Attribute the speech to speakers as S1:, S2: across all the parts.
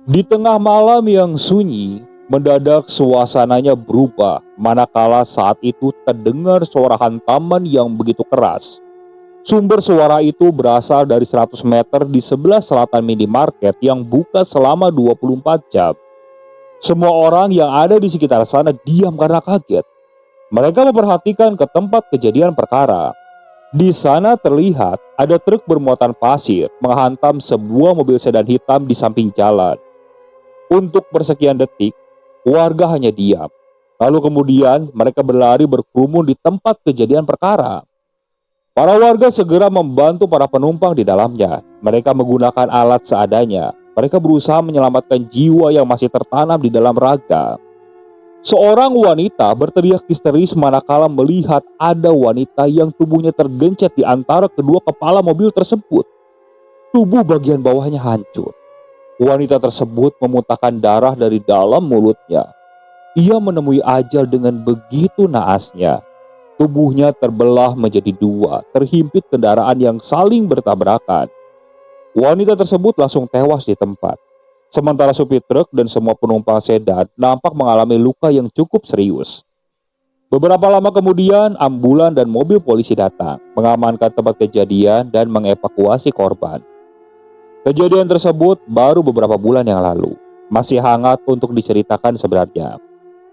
S1: Di tengah malam yang sunyi, mendadak suasananya berubah manakala saat itu terdengar suara hantaman yang begitu keras. Sumber suara itu berasal dari 100 meter di sebelah selatan minimarket yang buka selama 24 jam. Semua orang yang ada di sekitar sana diam karena kaget. Mereka memperhatikan ke tempat kejadian perkara. Di sana terlihat ada truk bermuatan pasir menghantam sebuah mobil sedan hitam di samping jalan. Untuk persekian detik, warga hanya diam. Lalu kemudian mereka berlari berkerumun di tempat kejadian perkara. Para warga segera membantu para penumpang di dalamnya. Mereka menggunakan alat seadanya. Mereka berusaha menyelamatkan jiwa yang masih tertanam di dalam raga. Seorang wanita berteriak histeris manakala melihat ada wanita yang tubuhnya tergencet di antara kedua kepala mobil tersebut. Tubuh bagian bawahnya hancur. Wanita tersebut memuntahkan darah dari dalam mulutnya. Ia menemui ajal dengan begitu naasnya. Tubuhnya terbelah menjadi dua, terhimpit kendaraan yang saling bertabrakan. Wanita tersebut langsung tewas di tempat. Sementara supir truk dan semua penumpang sedan nampak mengalami luka yang cukup serius. Beberapa lama kemudian, ambulan dan mobil polisi datang, mengamankan tempat kejadian dan mengevakuasi korban. Kejadian tersebut baru beberapa bulan yang lalu, masih hangat untuk diceritakan sebenarnya.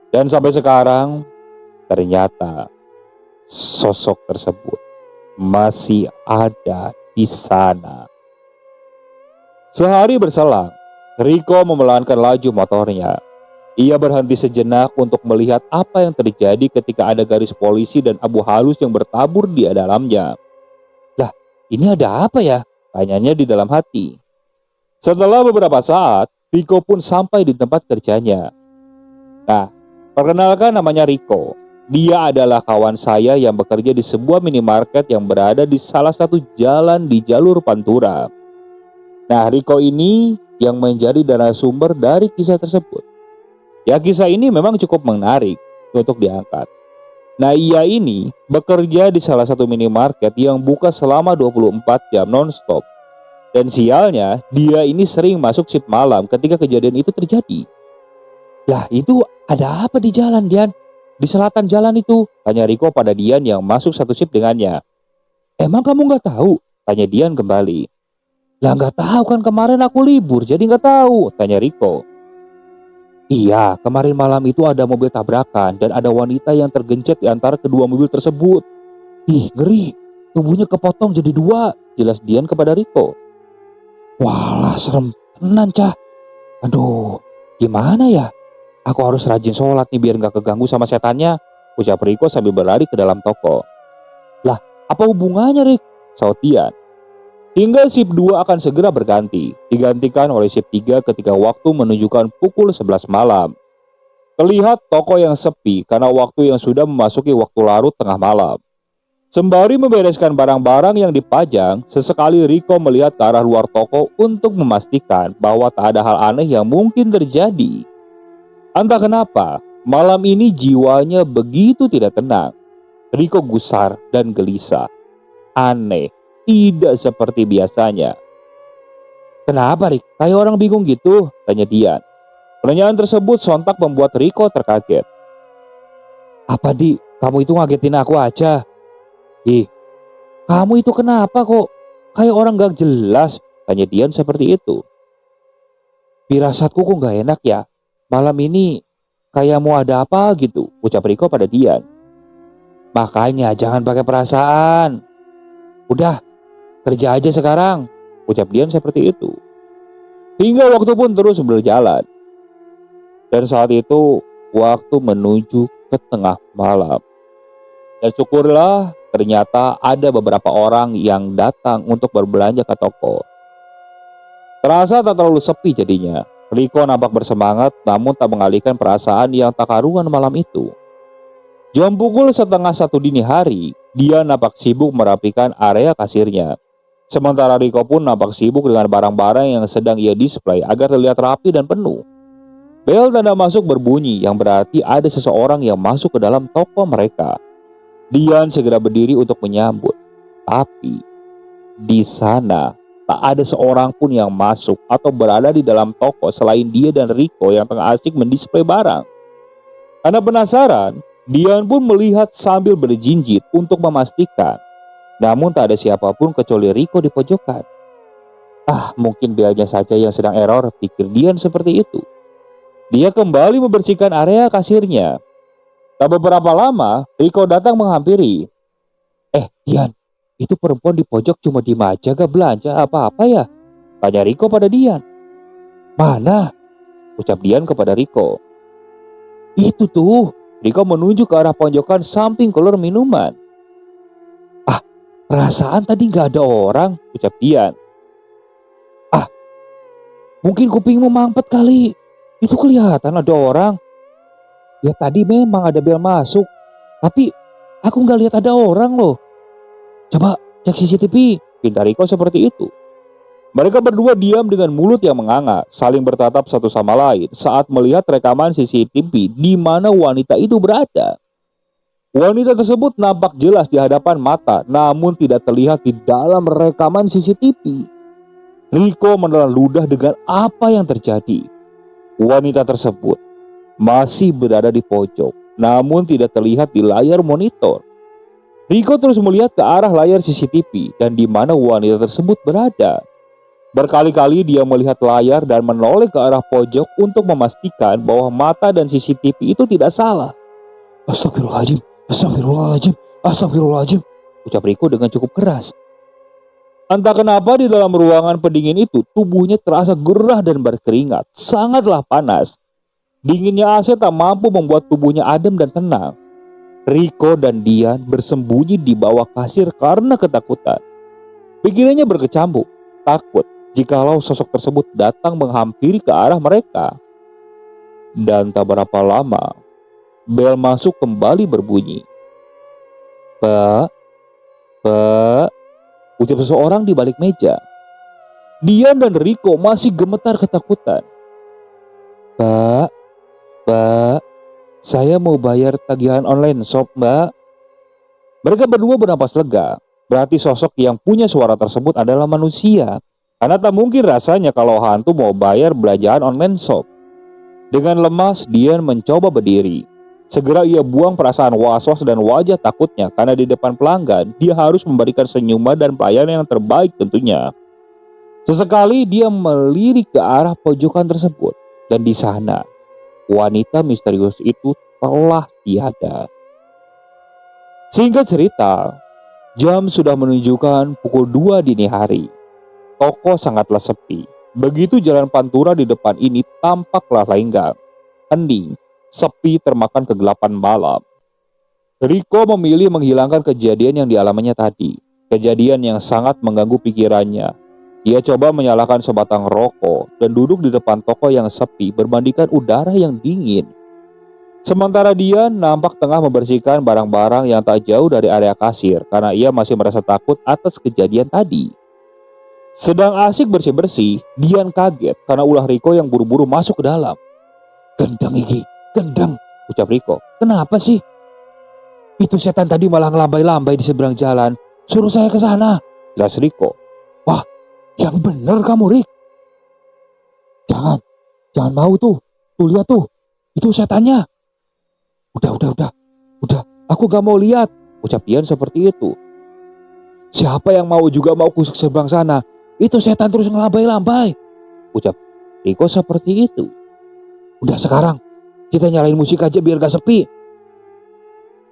S1: Dan sampai sekarang, ternyata sosok tersebut masih ada di sana. Sehari berselang, Riko memelankan laju motornya. Ia berhenti sejenak untuk melihat apa yang terjadi ketika ada garis polisi dan abu halus yang bertabur di dalamnya. Lah, ini ada apa ya? Tanyanya di dalam hati. Setelah beberapa saat, Riko pun sampai di tempat kerjanya. Nah, perkenalkan namanya Riko. Dia adalah kawan saya yang bekerja di sebuah minimarket yang berada di salah satu jalan di jalur Pantura. Nah, Riko ini yang menjadi narasumber dari kisah tersebut. Ya, kisah ini memang cukup menarik untuk diangkat. Nah, ia ini bekerja di salah satu minimarket yang buka selama 24 jam non-stop. Dan sialnya, dia ini sering masuk shift malam ketika kejadian itu terjadi. Lah, itu ada apa di jalan, Dian? Di selatan jalan itu, tanya Riko pada Dian yang masuk satu shift dengannya. Emang kamu nggak tahu? Tanya Dian kembali. Lah, nggak tahu kan, kemarin aku libur, jadi nggak tahu, tanya Riko. Iya, kemarin malam itu ada mobil tabrakan dan ada wanita yang tergencet di antara kedua mobil tersebut. Ih, ngeri, tubuhnya kepotong jadi dua, jelas Dian kepada Riko. Walah, serem tenan, Cah. Aduh, gimana ya? Aku harus rajin sholat nih biar gak keganggu sama setannya, ucap Riko sambil berlari ke dalam toko. Lah, apa hubungannya, Rik? Saut Dian. Hingga shift 2 akan segera berganti, digantikan oleh shift 3 ketika waktu menunjukkan pukul 11 malam. Terlihat toko yang sepi karena waktu yang sudah memasuki waktu larut tengah malam. Sembari membereskan barang-barang yang dipajang, sesekali Riko melihat ke arah luar toko untuk memastikan bahwa tak ada hal aneh yang mungkin terjadi. Entah kenapa, malam ini jiwanya begitu tidak tenang. Riko gusar dan gelisah. Aneh, tidak seperti biasanya. Kenapa, Rik? Kayak orang bingung gitu, tanya Dian. Pertanyaan tersebut sontak membuat Riko terkaget. Apa, Di? Kamu itu ngagetin aku aja. Ih, kamu itu kenapa kok kayak orang gak jelas? Tanya Dian seperti itu. Firasatku kok gak enak ya. Malam ini kayak mau ada apa gitu, ucap Riko pada Dian. Makanya jangan pakai perasaan. Udah, kerja aja sekarang, ucap Dian seperti itu. Hingga waktu pun terus berjalan. Dan saat itu waktu menuju ke tengah malam. Dan syukurlah ternyata ada beberapa orang yang datang untuk berbelanja ke toko. Terasa tak terlalu sepi jadinya. Riko nampak bersemangat namun tak mengalihkan perasaan yang tak karuan malam itu. Jam pukul 12:30 dini hari, dia nampak sibuk merapikan area kasirnya. Sementara Riko pun nampak sibuk dengan barang-barang yang sedang ia display agar terlihat rapi dan penuh. Bel tanda masuk berbunyi yang berarti ada seseorang yang masuk ke dalam toko mereka. Dian segera berdiri untuk menyambut. Tapi di sana Tak ada seorang pun yang masuk atau berada di dalam toko selain dia dan Rico yang tengah asik mendisplay barang. Karena penasaran, Dian pun melihat sambil berjinjit untuk memastikan. Namun tak ada siapapun kecuali Rico di pojokan. Mungkin Belnya saja yang sedang error, pikir Dian seperti itu. Dia kembali membersihkan area kasirnya. Tak beberapa lama, Rico datang menghampiri. Dian, itu perempuan di pojok cuma diem aja gak belanja apa-apa ya? Tanya Rico pada Dian. Mana? Ucap Dian kepada Rico. Itu tuh, Rico menunjuk ke arah pojokan samping kolor minuman. Perasaan tadi gak ada orang, ucap Dian. Mungkin kupingmu mampet kali. Itu kelihatan ada orang. Ya tadi memang ada bel masuk. Tapi aku gak lihat ada orang loh. Coba cek CCTV, pinta Rico seperti itu. Mereka berdua diam dengan mulut yang menganga, saling bertatap satu sama lain saat melihat rekaman CCTV di mana wanita itu berada. Wanita tersebut nampak jelas di hadapan mata, namun tidak terlihat di dalam rekaman CCTV. Rico menelan ludah dengan apa yang terjadi. Wanita tersebut masih berada di pojok, namun tidak terlihat di layar monitor. Rico terus melihat ke arah layar CCTV dan di mana wanita tersebut berada. Berkali-kali dia melihat layar dan menoleh ke arah pojok untuk memastikan bahwa mata dan CCTV itu tidak salah. Astagfirullahaladzim, astagfirullahaladzim, astagfirullahaladzim, ucap Rico dengan cukup keras. Entah kenapa di dalam ruangan pendingin itu tubuhnya terasa gerah dan berkeringat, sangatlah panas. Dinginnya AC tak mampu membuat tubuhnya adem dan tenang. Rico dan Dian bersembunyi di bawah kasir karena ketakutan. Pikirannya berkecamuk, takut jikalau sosok tersebut datang menghampiri ke arah mereka. Dan tak berapa lama, bel masuk kembali berbunyi. Pak, ucap seseorang di balik meja. Dian dan Rico masih gemetar ketakutan. Pak, saya mau bayar tagihan online shop, Mbak. Mereka berdua bernapas lega. Berarti sosok yang punya suara tersebut adalah manusia. Karena tak mungkin rasanya kalau hantu mau bayar belanjaan online shop. Dengan lemas, Dian mencoba berdiri. Segera ia buang perasaan was-was dan wajah takutnya karena di depan pelanggan dia harus memberikan senyuman dan pelayanan yang terbaik tentunya. Sesekali dia melirik ke arah pojokan tersebut dan di sana wanita misterius itu telah tiada. Singkat cerita, jam sudah menunjukkan pukul 2 dini hari. Toko sangatlah sepi. Begitu jalan pantura di depan ini tampaklah lenggang, hening, sepi termakan kegelapan malam. Rico memilih menghilangkan kejadian yang dialaminya tadi. Kejadian yang sangat mengganggu pikirannya. Ia coba menyalakan sebatang rokok dan duduk di depan toko yang sepi berbandingkan udara yang dingin. Sementara dia nampak tengah membersihkan barang-barang yang tak jauh dari area kasir karena ia masih merasa takut atas kejadian tadi. Sedang asik bersih-bersih, Dian kaget karena ulah Rico yang buru-buru masuk ke dalam. Gendang iki. Gendang, ucap Rico. Kenapa sih? Itu setan tadi malah ngelambai-lambai di seberang jalan. Suruh saya ke sana, jelas Rico. Wah, yang bener kamu, Rik. Jangan mau tuh. Tuh lihat tuh, itu setannya. Udah. Aku gak mau lihat, ucap Dian seperti itu. Siapa yang mau juga mau ke seberang sana? Itu setan terus ngelambai-lambai, ucap Rico seperti itu. Udah sekarang kita nyalain musik aja biar gak sepi.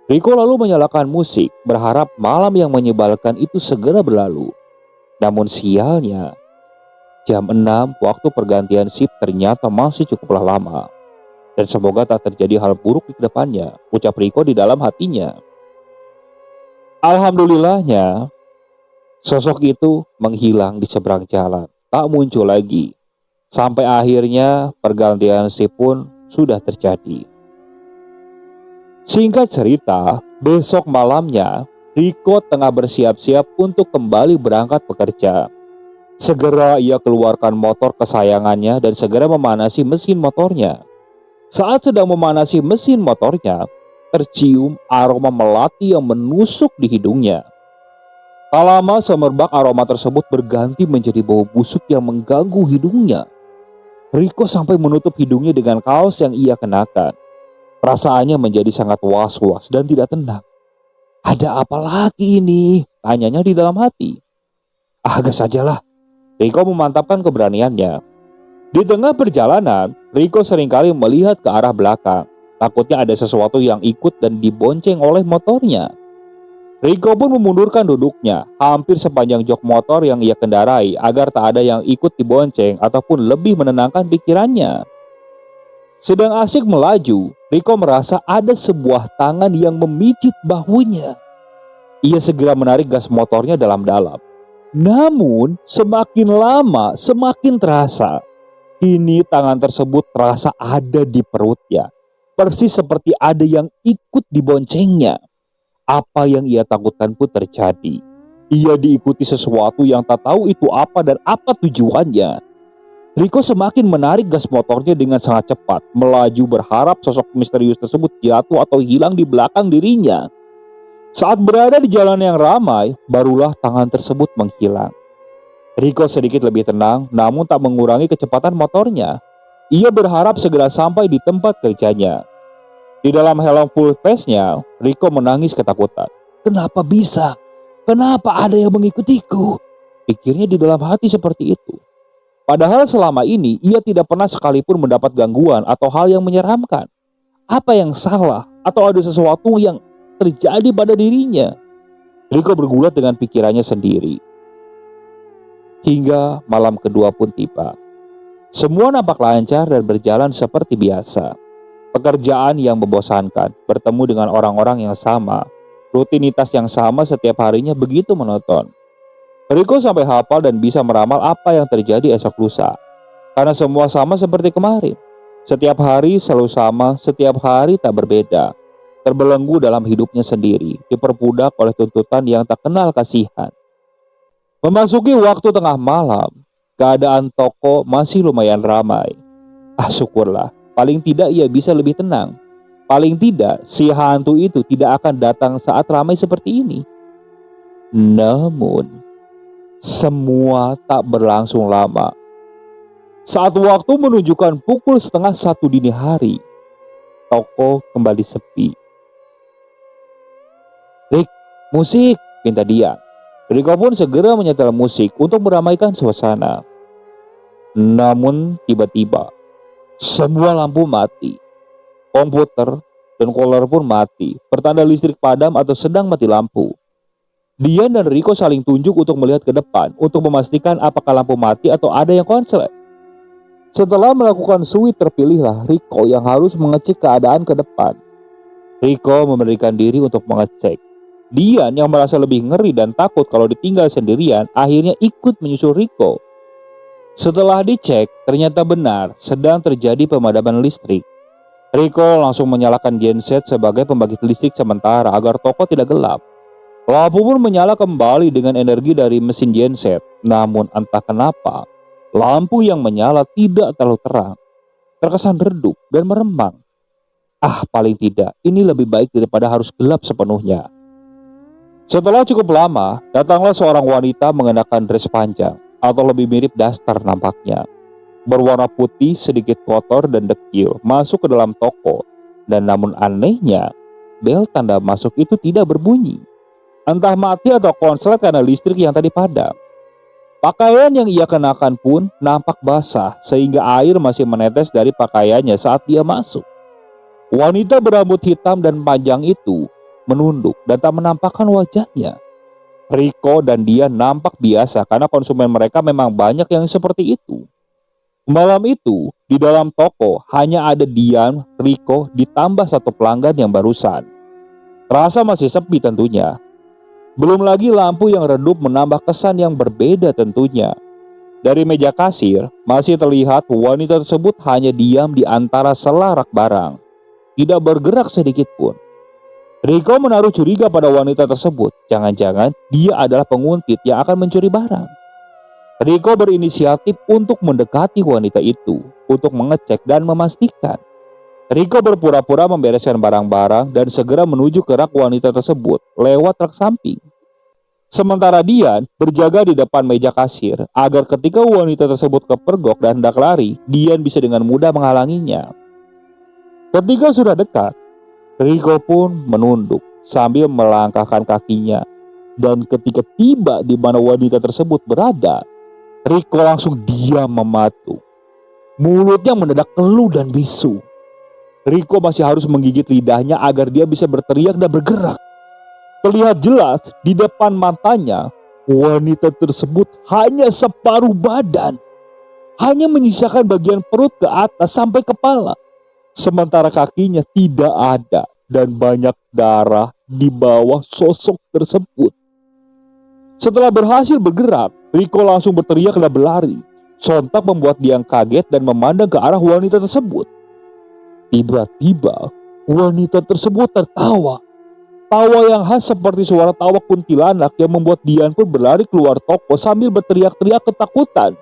S1: Rico lalu menyalakan musik, berharap malam yang menyebalkan itu segera berlalu. Namun sialnya, jam 6 waktu pergantian shift ternyata masih cukuplah lama. Dan semoga tak terjadi hal buruk di kedepannya, ucap Rico di dalam hatinya. Alhamdulillahnya, sosok itu menghilang di seberang jalan, tak muncul lagi. Sampai akhirnya pergantian shift pun sudah terjadi. Singkat cerita, besok malamnya Rico tengah bersiap-siap untuk kembali berangkat bekerja. Segera ia keluarkan motor kesayangannya dan segera memanasi mesin motornya. Saat sedang memanasi mesin motornya, tercium aroma melati yang menusuk di hidungnya. Tak lama semerbak aroma tersebut berganti menjadi bau busuk yang mengganggu hidungnya. Rico sampai menutup hidungnya dengan kaos yang ia kenakan. Perasaannya menjadi sangat was-was dan tidak tenang. Ada apa lagi ini? Tanyanya di dalam hati. Agak sajalah. Rico memantapkan keberaniannya. Di tengah perjalanan, Rico seringkali melihat ke arah belakang. Takutnya ada sesuatu yang ikut dan dibonceng oleh motornya. Rico pun memundurkan duduknya hampir sepanjang jok motor yang ia kendarai agar tak ada yang ikut dibonceng ataupun lebih menenangkan pikirannya. Sedang asik melaju, Rico merasa ada sebuah tangan yang memijit bahunya. Ia segera menarik gas motornya dalam-dalam. Namun, semakin lama semakin terasa. Kini tangan tersebut terasa ada di perutnya. Persis seperti ada yang ikut diboncengnya. Apa yang ia takutkan pun terjadi. Ia diikuti sesuatu yang tak tahu itu apa dan apa tujuannya. Rico semakin menarik gas motornya dengan sangat cepat, melaju berharap sosok misterius tersebut jatuh atau hilang di belakang dirinya. Saat berada di jalan yang ramai, barulah tangan tersebut menghilang. Rico sedikit lebih tenang, namun tak mengurangi kecepatan motornya. Ia berharap segera sampai di tempat kerjanya. Di dalam helm full face-nya, Rico menangis ketakutan. Kenapa bisa? Kenapa ada yang mengikutiku? Pikirnya di dalam hati seperti itu. Padahal selama ini ia tidak pernah sekalipun mendapat gangguan atau hal yang menyeramkan. Apa yang salah atau ada sesuatu yang terjadi pada dirinya? Rico bergulat dengan pikirannya sendiri. Hingga malam kedua pun tiba. Semua nampak lancar dan berjalan seperti biasa. Pekerjaan yang membosankan, bertemu dengan orang-orang yang sama, rutinitas yang sama setiap harinya begitu monoton. Rico sampai hafal dan bisa meramal apa yang terjadi esok lusa. Karena semua sama seperti kemarin. Setiap hari selalu sama, setiap hari tak berbeda. Terbelenggu dalam hidupnya sendiri, diperbudak oleh tuntutan yang tak kenal kasihan. Memasuki waktu tengah malam, keadaan toko masih lumayan ramai. Syukurlah. Paling tidak ia bisa lebih tenang. Paling tidak si hantu itu tidak akan datang saat ramai seperti ini. Namun, semua tak berlangsung lama. Saat waktu menunjukkan pukul 12:30 dini hari, toko kembali sepi. Rick, musik, pinta dia. Rico pun segera menyetel musik untuk meramaikan suasana. Namun tiba-tiba, semua lampu mati, komputer dan kolor pun mati, pertanda listrik padam atau sedang mati lampu. Dian dan Rico saling tunjuk untuk melihat ke depan untuk memastikan apakah lampu mati atau ada yang konslet. Setelah melakukan suit terpilihlah Rico yang harus mengecek keadaan ke depan. Rico memberikan diri untuk mengecek. Dian yang merasa lebih ngeri dan takut kalau ditinggal sendirian akhirnya ikut menyusul Rico. Setelah dicek, ternyata benar sedang terjadi pemadaman listrik. Rico langsung menyalakan genset sebagai pembangkit listrik sementara agar toko tidak gelap. Lampu pun menyala kembali dengan energi dari mesin genset. Namun entah kenapa, lampu yang menyala tidak terlalu terang. Terkesan redup dan meremang. Paling tidak, ini lebih baik daripada harus gelap sepenuhnya. Setelah cukup lama, datanglah seorang wanita mengenakan dress panjang. Atau lebih mirip daster nampaknya. Berwarna putih sedikit kotor dan dekil masuk ke dalam toko. Dan namun anehnya, bel tanda masuk itu tidak berbunyi. Entah mati atau konslet karena listrik yang tadi padam. Pakaian yang ia kenakan pun nampak basah sehingga air masih menetes dari pakaiannya saat dia masuk. Wanita berambut hitam dan panjang itu menunduk dan tak menampakkan wajahnya. Rico dan dia nampak biasa karena konsumen mereka memang banyak yang seperti itu. Malam itu, di dalam toko hanya ada Dian, Rico, ditambah satu pelanggan yang barusan. Terasa masih sepi tentunya. Belum lagi lampu yang redup menambah kesan yang berbeda tentunya. Dari meja kasir, masih terlihat wanita tersebut hanya diam di antara sela rak barang. Tidak bergerak sedikit pun. Rico menaruh curiga pada wanita tersebut. Jangan-jangan dia adalah penguntit yang akan mencuri barang. Rico berinisiatif untuk mendekati wanita itu untuk mengecek dan memastikan. Rico berpura-pura membereskan barang-barang dan segera menuju ke rak wanita tersebut lewat rak samping. Sementara Dian berjaga di depan meja kasir agar ketika wanita tersebut kepergok dan hendak lari, Dian bisa dengan mudah menghalanginya. Ketika sudah dekat, Riko pun menunduk sambil melangkahkan kakinya. Dan ketika tiba di mana wanita tersebut berada, Riko langsung diam mematung. Mulutnya mendadak keluh dan bisu. Riko masih harus menggigit lidahnya agar dia bisa berteriak dan bergerak. Terlihat jelas di depan matanya, wanita tersebut hanya separuh badan. Hanya menyisakan bagian perut ke atas sampai kepala. Sementara kakinya tidak ada dan banyak darah di bawah sosok tersebut. Setelah berhasil bergerak, Riko langsung berteriak dan berlari. Sontak membuat Dian kaget dan memandang ke arah wanita tersebut. Tiba-tiba wanita tersebut tertawa. Tawa yang khas seperti suara tawa kuntilanak yang membuat Dian pun berlari keluar toko sambil berteriak-teriak ketakutan.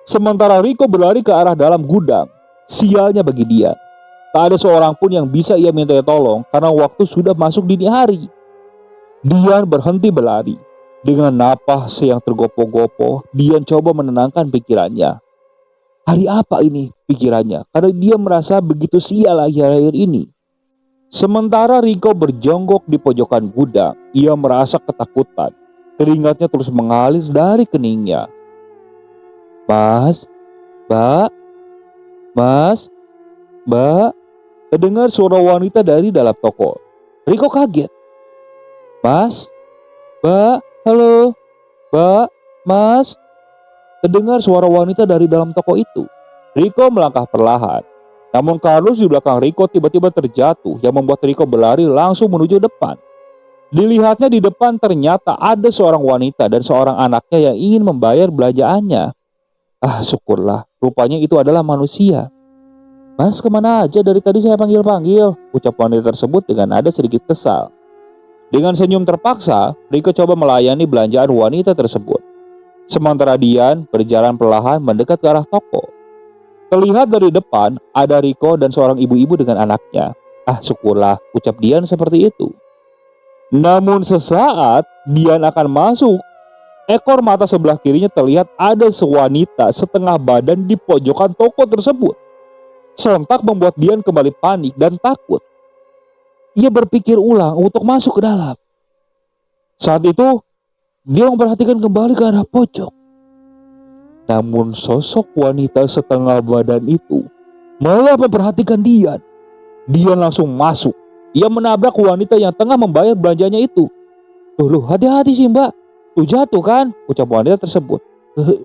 S1: Sementara Riko berlari ke arah dalam gudang. Sialnya bagi Dian, tak ada seorang pun yang bisa ia minta tolong karena waktu sudah masuk dini hari. Dian berhenti berlari. Dengan napas yang tergopoh-gopoh, Dian coba menenangkan pikirannya. Hari apa ini? Pikirannya, karena dia merasa begitu sial akhir-akhir ini. Sementara Riko berjonggok di pojokan gudang, ia merasa ketakutan. Keringatnya terus mengalir dari keningnya. Mas, Mbak, Mas, Mbak, terdengar suara wanita dari dalam toko. Riko kaget. Mas, Mbak, halo, Mbak, Mas. Terdengar suara wanita dari dalam toko itu. Riko melangkah perlahan. Namun kardus di belakang Riko tiba-tiba terjatuh yang membuat Riko berlari langsung menuju depan. Dilihatnya di depan ternyata ada seorang wanita dan seorang anaknya yang ingin membayar belanjaannya. Ah, syukurlah, rupanya itu adalah manusia. Mas, kemana aja dari tadi saya panggil-panggil? Ucap wanita tersebut dengan nada sedikit kesal. Dengan senyum terpaksa, Riko coba melayani belanjaan wanita tersebut. Sementara Dian berjalan perlahan mendekat ke arah toko. Terlihat dari depan ada Riko dan seorang ibu-ibu dengan anaknya. Ah, syukurlah, ucap Dian seperti itu. Namun sesaat Dian akan masuk, ekor mata sebelah kirinya terlihat ada sewanita setengah badan di pojokan toko tersebut. Sontak membuat Dian kembali panik dan takut. Ia berpikir ulang untuk masuk ke dalam. Saat itu, dia memperhatikan kembali ke arah pojok. Namun sosok wanita setengah badan itu malah memperhatikan Dian. Dian langsung masuk. Ia menabrak wanita yang tengah membayar belanjanya itu. Loh, hati-hati sih mbak. Tuh jatuh kan? Ucap wanita tersebut.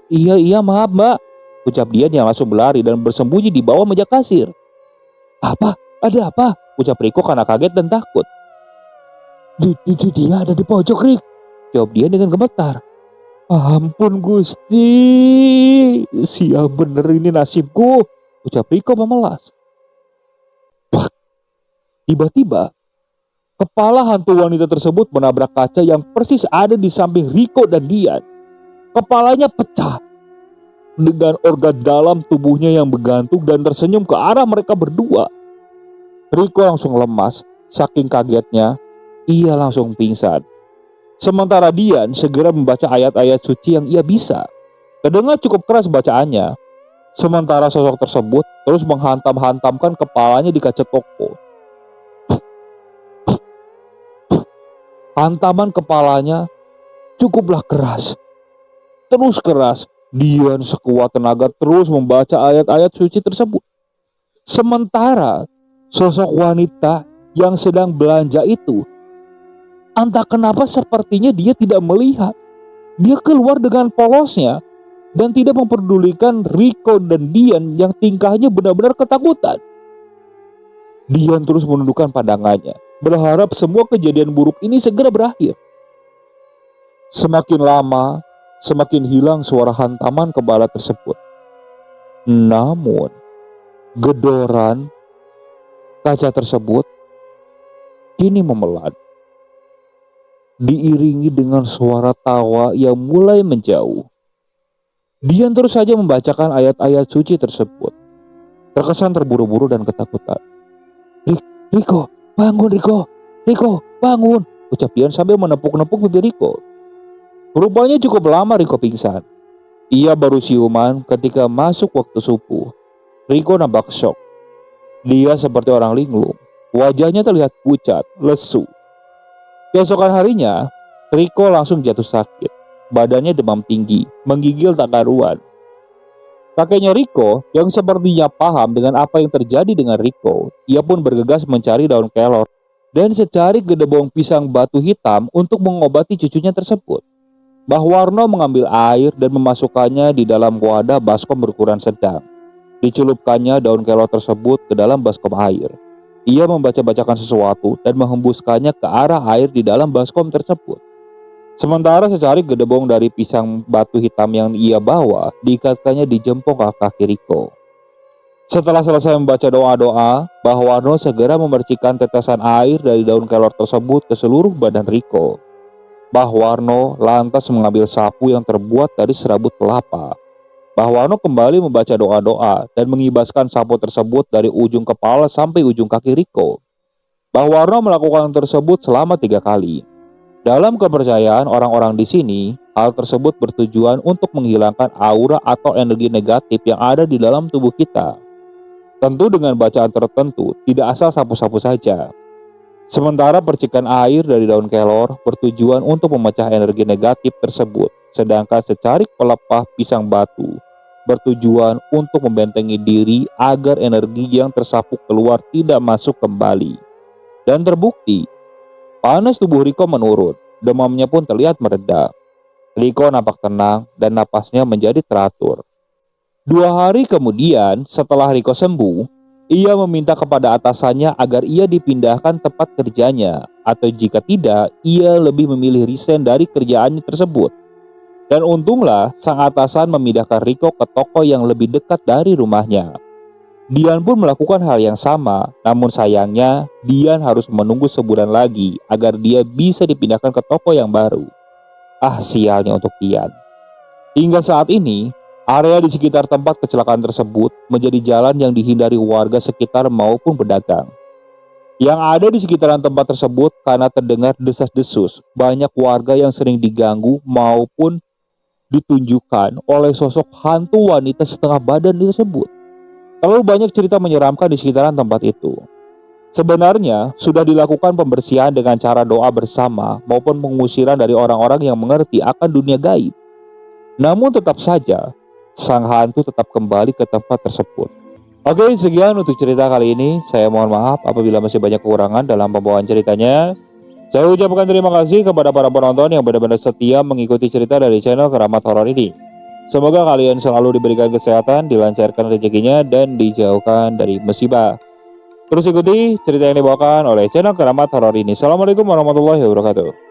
S1: Iya maaf mbak. Ucap Dian yang langsung berlari dan bersembunyi di bawah meja kasir. Apa? Ada apa? Ucap Riko karena kaget dan takut. Dia ada di pojok, Rik. Jawab Dian dengan gemetar. Ampun Gusti, sial bener ini nasibku, ucap Riko memelas. Tiba-tiba, kepala hantu wanita tersebut menabrak kaca yang persis ada di samping Riko dan Dian. Kepalanya pecah. Dengan organ dalam tubuhnya yang bergantung dan tersenyum ke arah mereka berdua. Riko langsung lemas, saking kagetnya, ia langsung pingsan. Sementara Dian segera membaca ayat-ayat suci yang ia bisa. Terdengar cukup keras bacaannya. Sementara sosok tersebut terus menghantam-hantamkan kepalanya di kaca toko. Hantaman kepalanya cukuplah keras. Terus keras. Dian sekuat tenaga terus membaca ayat-ayat suci tersebut. Sementara sosok wanita yang sedang belanja itu, entah kenapa sepertinya dia tidak melihat. Dia keluar dengan polosnya dan tidak memperdulikan Riko dan Dian yang tingkahnya benar-benar ketakutan. Dian terus menundukkan pandangannya, berharap semua kejadian buruk ini segera berakhir. Semakin lama, semakin hilang suara hantaman kepala tersebut. Namun, gedoran kaca tersebut kini memelan. Diiringi dengan suara tawa yang mulai menjauh. Dian terus saja membacakan ayat-ayat suci tersebut. Terkesan terburu-buru dan ketakutan. Riko, bangun Riko. Riko, bangun. Ucap Dian sambil menepuk-nepuk pipi Riko. Rupanya cukup lama Riko pingsan. Ia baru siuman ketika masuk waktu subuh. Riko nampak shock. Dia seperti orang linglung. Wajahnya terlihat pucat, lesu. Keesokan harinya, Riko langsung jatuh sakit. Badannya demam tinggi, menggigil tak karuan. Kakeknya Riko yang sepertinya paham dengan apa yang terjadi dengan Riko, ia pun bergegas mencari daun kelor dan secari gedebong pisang batu hitam untuk mengobati cucunya tersebut. Mbah Warno mengambil air dan memasukkannya di dalam wadah baskom berukuran sedang. Dicelupkannya daun kelor tersebut ke dalam baskom air. Ia membaca-bacakan sesuatu dan menghembuskannya ke arah air di dalam baskom tersebut. Sementara secari gedebong dari pisang batu hitam yang ia bawa diikatkannya di jempol kaki Riko. Setelah selesai membaca doa-doa, Mbah Warno segera memercikan tetesan air dari daun kelor tersebut ke seluruh badan Riko. Mbah Warno lantas mengambil sapu yang terbuat dari serabut kelapa. Mbah Warno kembali membaca doa-doa dan mengibaskan sapu tersebut dari ujung kepala sampai ujung kaki Riko. Mbah Warno melakukan tersebut selama 3 kali. Dalam kepercayaan orang-orang di sini, hal tersebut bertujuan untuk menghilangkan aura atau energi negatif yang ada di dalam tubuh kita. Tentu dengan bacaan tertentu, tidak asal sapu-sapu saja. Sementara percikan air dari daun kelor bertujuan untuk memecah energi negatif tersebut, sedangkan secarik pelepah pisang batu bertujuan untuk membentengi diri agar energi yang tersapu keluar tidak masuk kembali. Dan terbukti, panas tubuh Riko menurun, demamnya pun terlihat mereda. Riko nampak tenang dan napasnya menjadi teratur. 2 hari kemudian setelah Riko sembuh, ia meminta kepada atasannya agar ia dipindahkan tempat kerjanya, atau jika tidak, ia lebih memilih resign dari kerjaannya tersebut. Dan untunglah sang atasan memindahkan Riko ke toko yang lebih dekat dari rumahnya. Dian pun melakukan hal yang sama, namun sayangnya Dian harus menunggu sebulan lagi agar dia bisa dipindahkan ke toko yang baru. Ah, sialnya untuk Dian. Hingga saat ini, area di sekitar tempat kecelakaan tersebut menjadi jalan yang dihindari warga sekitar maupun pedagang. Yang ada di sekitaran tempat tersebut karena terdengar desas-desus, banyak warga yang sering diganggu maupun ditunjukkan oleh sosok hantu wanita setengah badan tersebut. Terlalu banyak cerita menyeramkan di sekitaran tempat itu. Sebenarnya sudah dilakukan pembersihan dengan cara doa bersama maupun pengusiran dari orang-orang yang mengerti akan dunia gaib. Namun tetap saja, sang hantu tetap kembali ke tempat tersebut. Oke, sekian untuk cerita kali ini. Saya mohon maaf apabila masih banyak kekurangan dalam pembawaan ceritanya. Saya ucapkan terima kasih kepada para penonton yang benar-benar setia mengikuti cerita dari channel Keramat Horor ini. Semoga kalian selalu diberikan kesehatan, dilancarkan rezekinya, dan dijauhkan dari musibah. Terus ikuti cerita yang dibawakan oleh channel Keramat Horor ini. Assalamualaikum warahmatullahi wabarakatuh.